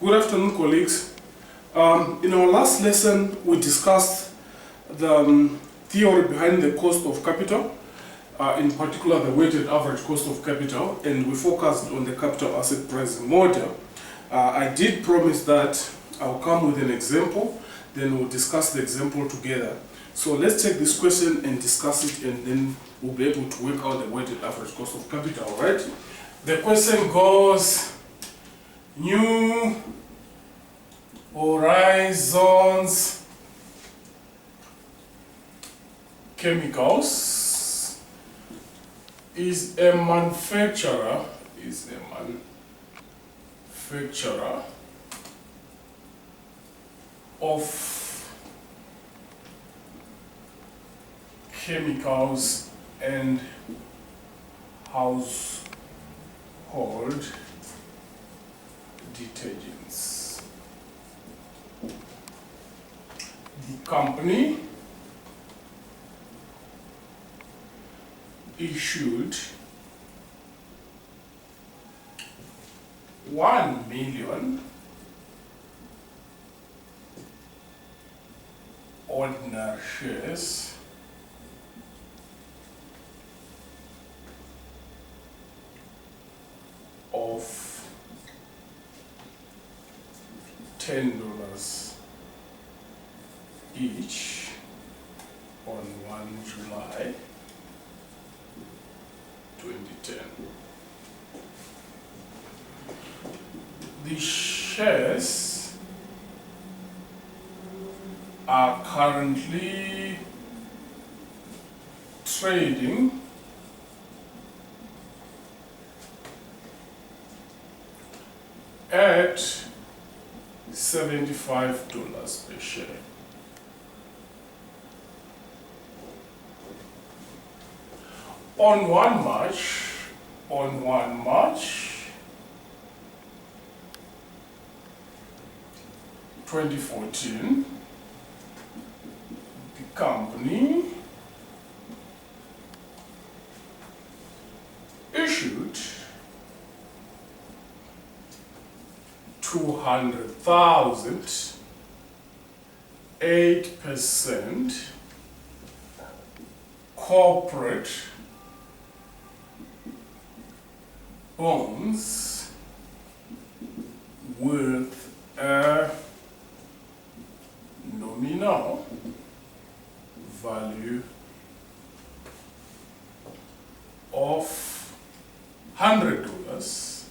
Good afternoon, colleagues. In our last lesson, we discussed the theory behind the cost of capital, in particular the weighted average cost of capital, and we focused on the capital asset pricing model. I did promise that I'll come with an example, then we'll discuss the example together. So let's take this question and discuss it, and then we'll be able to work out the weighted average cost of capital, right? The question goes, New Horizons Chemicals is a manufacturer of chemicals and household detergents. The company issued 1 million ordinary shares of $10 each on 1 July 2010. The shares are currently trading at $75 per share. On 1 March 2014, the company issued 200,000 8% corporate bonds with a nominal value of $100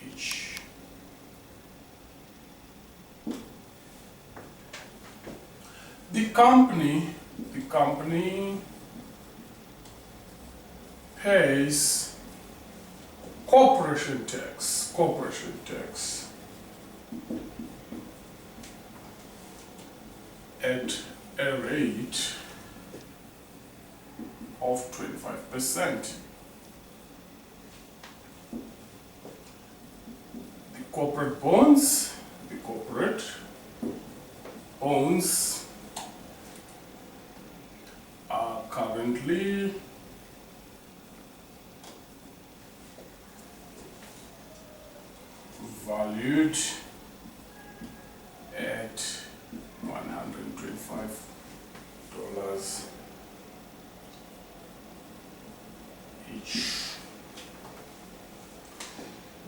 each. The company pays corporation tax at a rate of 25%. The corporate bonds are currently valued at $125 each.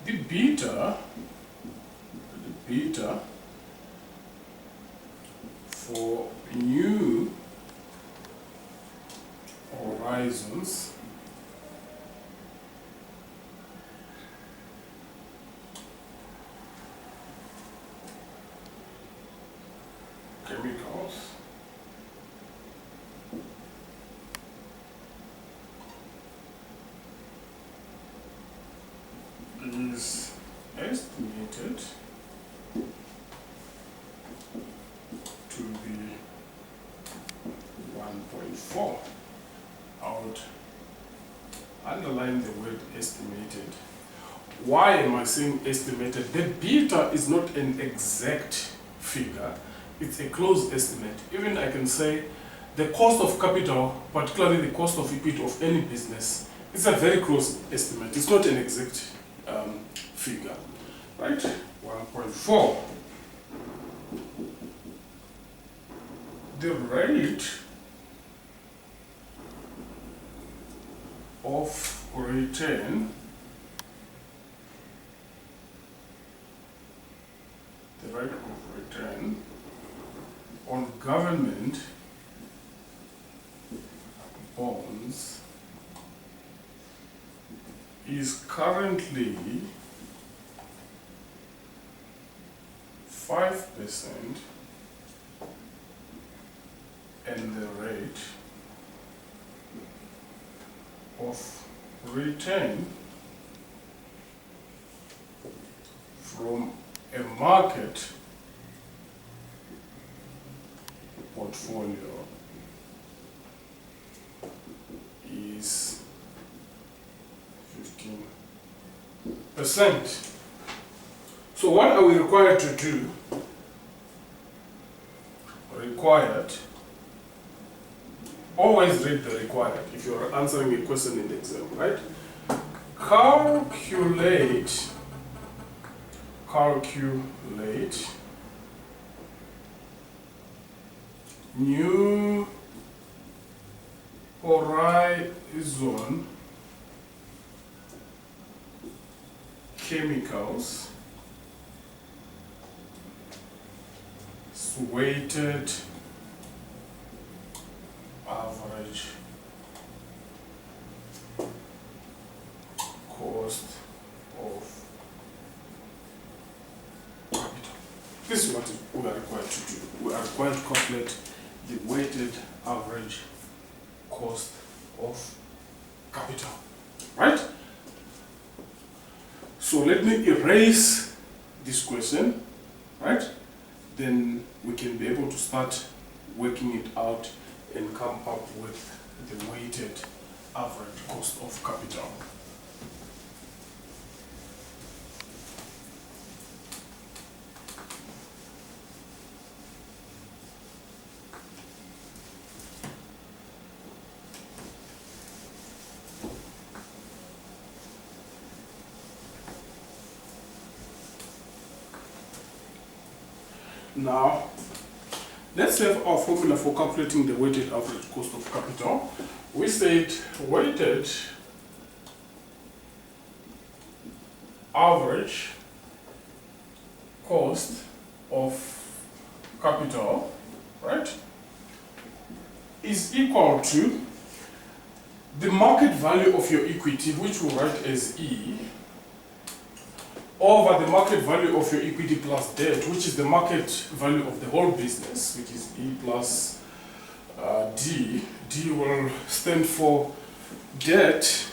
The beta for New Horizons Chemicals is estimated to be 1.4. I would underline the word estimated. Why am I saying estimated? The beta is not an exact figure, it's a close estimate. Even I can say the cost of capital, particularly the cost of equity of any business, it's a very close estimate. It's not an exact figure, right? 1.4. The rate of return, on government bonds is currently 5%, and the rate of return from a market portfolio is 15%. So what are we required to do? Always read the required if you're answering a question in the exam, right? Calculate New Horizon Chemicals weighted average cost of capital. This is what we are required to do. We are required to calculate the weighted average cost of capital, right? So let me erase this question, right? Then we can be able to start working it out and come up with the weighted average cost of capital. Now, let's have our formula for calculating the weighted average cost of capital. We said weighted average cost of capital, right, is equal to the market value of your equity, which we'll write as E, over the market value of your equity plus debt, which is the market value of the whole business, which is E plus D. D will stand for debt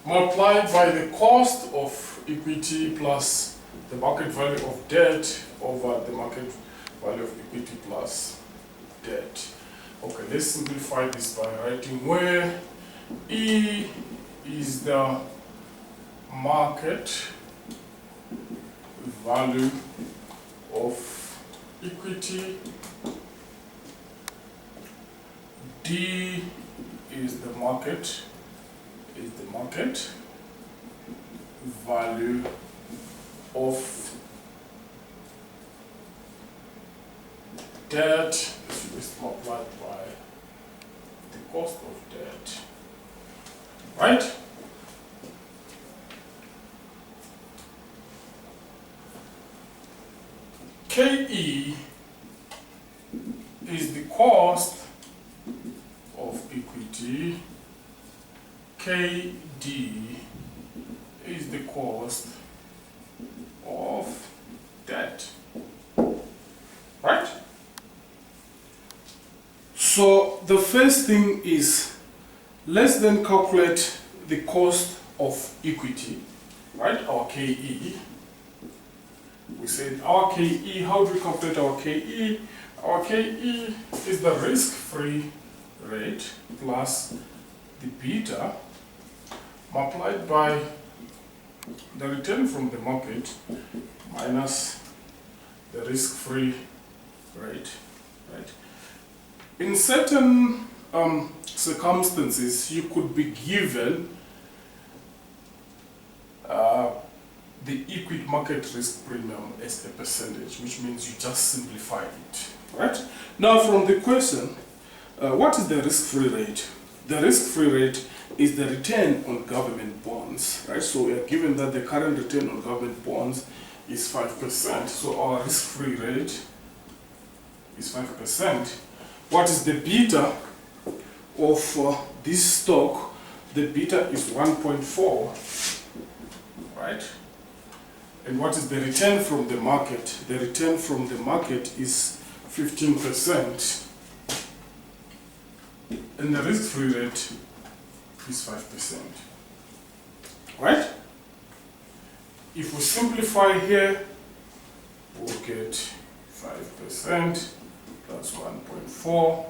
multiplied by the cost of equity plus the market value of debt over the market value of equity plus debt. Okay, let's simplify this by writing where E is the market value of equity, D is the market value of debt. This should be multiplied by the cost of debt, right? KE is the cost of equity, KD is the cost of debt, right? So the first thing is, let's then calculate the cost of equity, right, our KE. We said our KE, how do we calculate our KE? Our KE is the risk-free rate plus the beta multiplied by the return from the market minus the risk-free rate, right? In certain circumstances, you could be given the equity market risk premium as a percentage, which means you just simplify it, right? Now from the question, what is the risk-free rate? The risk-free rate is the return on government bonds, right? So we are given that the current return on government bonds is 5%. So our risk-free rate is 5%. What is the beta of this stock? The beta is 1.4, right? And what is the return from the market? The return from the market is 15%. And the risk-free rate is 5%, right? If we simplify here, we'll get 5% plus 1.4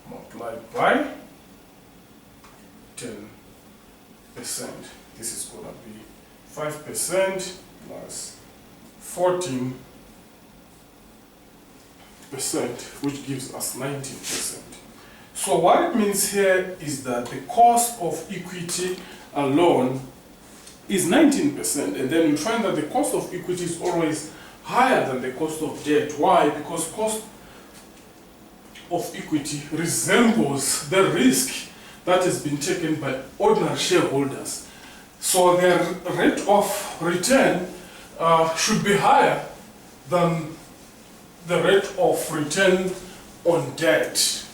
multiplied by 10%. This is going to be 5% plus 14%, which gives us 19%. So what it means here is that the cost of equity alone is 19%, and then you find that the cost of equity is always higher than the cost of debt. Why? Because cost of equity resembles the risk that has been taken by ordinary shareholders. So their rate of return should be higher than the rate of return on debt.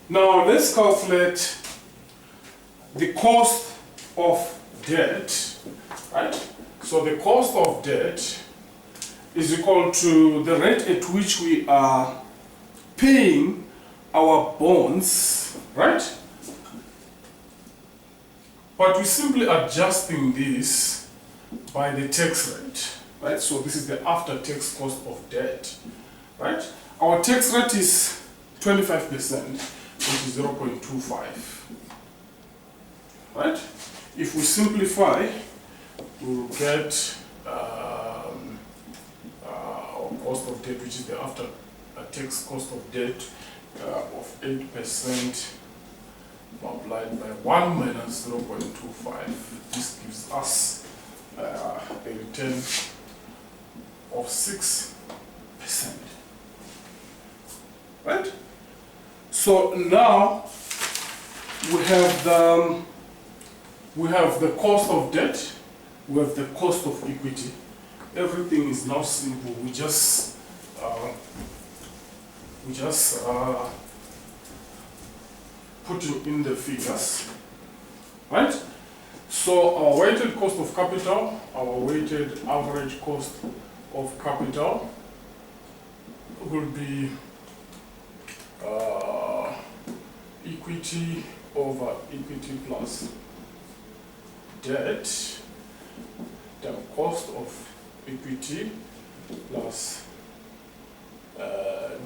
Now let's calculate the cost of debt, right? So the cost of debt is equal to the rate at which we are paying our bonds, right? But we're simply adjusting this by the tax rate, right? So this is the after-tax cost of debt, right? Our tax rate is 25%, which is 0.25, right? If we simplify, we'll get our cost of debt, which is the after-tax cost of debt of 8% multiplied by 1 minus 0.25. This gives us a return of 6%, right? So now we have the cost of debt, we have the cost of equity. Everything is now simple. We just putting in the figures, right? So our weighted cost of capital, our weighted average cost of capital will be equity over equity plus debt, the cost of equity plus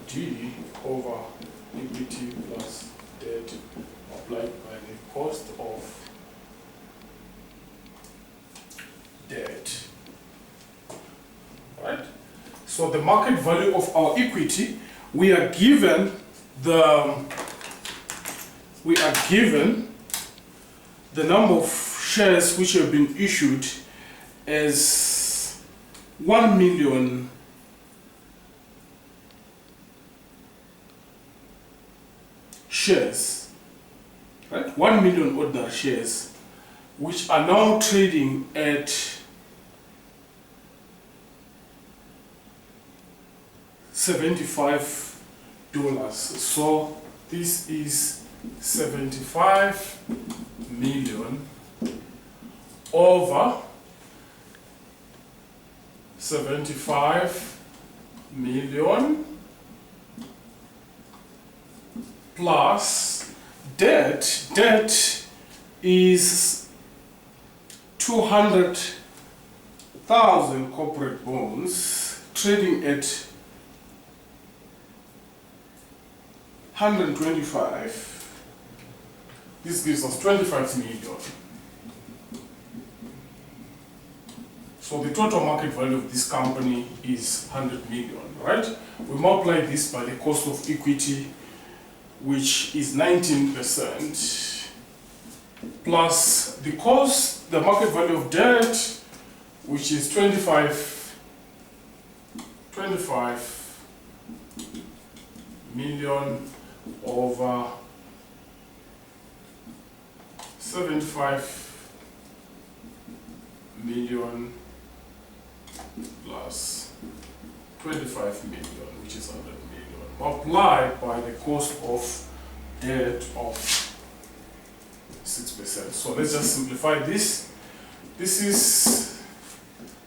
D over equity plus debt multiplied by the cost of debt, right? So the market value of our equity, we are given the number of shares which have been issued as 1 million shares, right? 1 million ordinary shares, which are now trading at $75. So this is 75 million over 75 million plus debt. Debt is 200,000 corporate bonds trading at 125. This gives us 25 million. So the total market value of this company is 100 million, right? We multiply this by the cost of equity, which is 19%, plus the cost the market value of debt, which is 25 million over 75 million plus 25 million, which is 100 million, multiplied by the cost of debt of 6%. So let's just simplify this. This is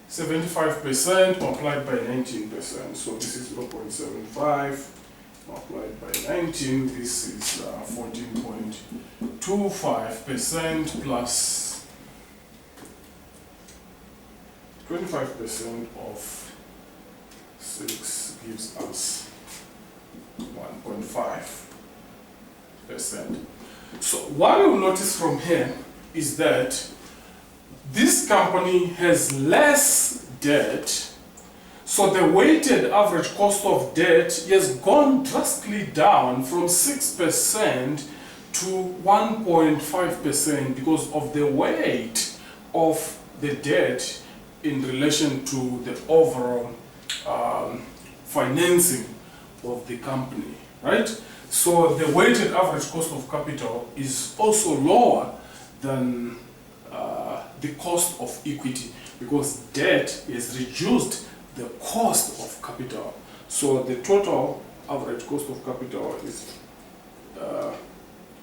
75% multiplied by 19%. So this is 0.75 multiplied by 19. This is 14.25% plus 25% of 6 gives us 1.5%. So what you'll notice from here is that this company has less debt, so the weighted average cost of debt has gone drastically down from 6% to 1.5% because of the weight of the debt in relation to the overall financing of the company, right? So the weighted average cost of capital is also lower than the cost of equity, because debt has reduced the cost of capital. So the total average cost of capital is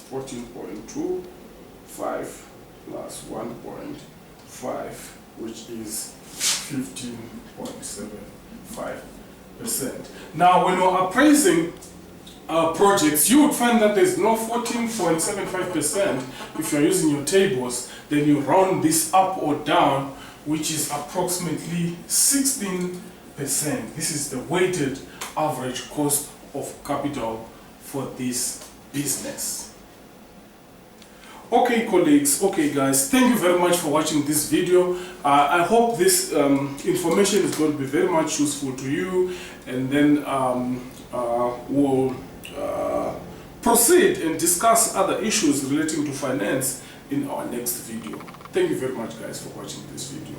14.25 plus 1.5, which is 15.75%. Now, when you're appraising projects, you would find that there's no 14.75%. If you're using your tables, then you round this up or down, which is approximately 16%. This is the weighted average cost of capital for this business. Okay, colleagues, okay guys, thank you very much for watching this video. I hope this information is going to be very much useful to you, and then we'll proceed and discuss other issues relating to finance in our next video. Thank you very much, guys, for watching this video.